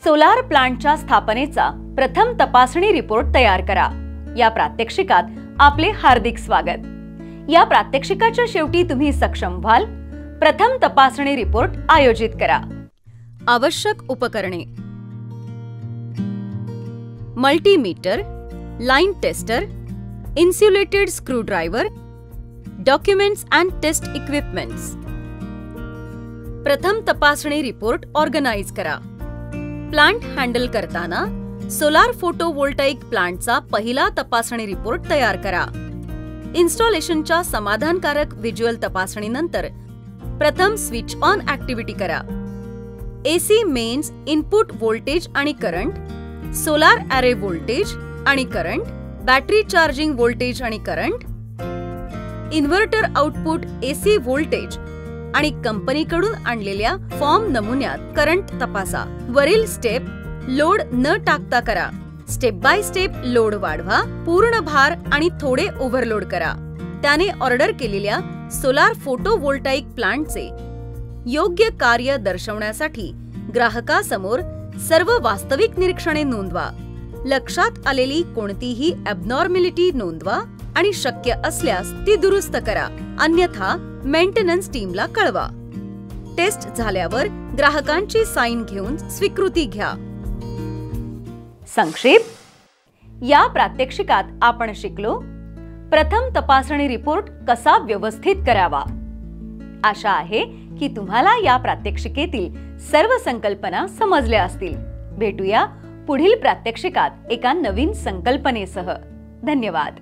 Solar प्लांटच्या स्थापनेचा प्रथम तपासणी रिपोर्ट तयार करा। या प्रात्यक्षिकात आपले हार्दिक स्वागत। या प्रात्यक्षिकाच्या शेवटी तुम्ही सक्षम व्हाल प्रथम तपासणी रिपोर्ट आयोजित करा। आवश्यक उपकरणे: multimeter, line tester, insulated screwdriver, documents and test equipments. प्रथम तपासणी रिपोर्ट ऑर्गनाइज करा। प्लांट हँडल करताना सोलार फोटोवोल्टाइक प्लांटचा पहिला तपासणी रिपोर्ट तयार करा। इन्स्टॉलेशनच्या समाधानकारक व्हिज्युअल तपासणीनंतर प्रथम स्विच ऑन ऍक्टिव्हिटी करा। एसी मेन्स इनपुट व्होल्टेज आणि करंट, सोलार ॲरे व्होल्टेज आणि करंट, बॅटरी चार्जिंग व्होल्टेज आणि current, inverter output AC voltage आणि कंपनीकडून आणलेल्या फॉर्म नमुन्यात करंट तपासा। वरील स्टेप लोड न टाकता करा। स्टेप बाय स्टेप लोड वाढवा, पूर्ण भार आणि थोडे ओव्हरलोड करा। त्याने ऑर्डर केलेल्या सोलार फोटोवोल्टाइक प्लांटचे योग्य कार्य दर्शवण्यासाठी ग्राहकासमोर सर्व वास्तविक निरीक्षणे नोंदवा। लक्षात आलेली कोणतीही ॲबनॉर्मॅलिटी नोंदवा आणि शक्य असल्यास ती दुरुस्त करा, अन्यथा मेंटेनन्स टीमला कळवा। टेस्ट झाल्यावर ग्राहकांची साइन घेऊन स्वीकृती घ्या। संक्षेप: या प्रात्यक्षिकात आपण शिकलो प्रथम तपासणी रिपोर्ट कसा व्यवस्थित करावा। आशा आहे की तुम्हाला या प्रात्यक्षिकेतील सर्व संकल्पना समजल्या असतील। भेटूया पुढील प्रात्यक्षिकात एका नवीन संकल्पनेसह। धन्यवाद।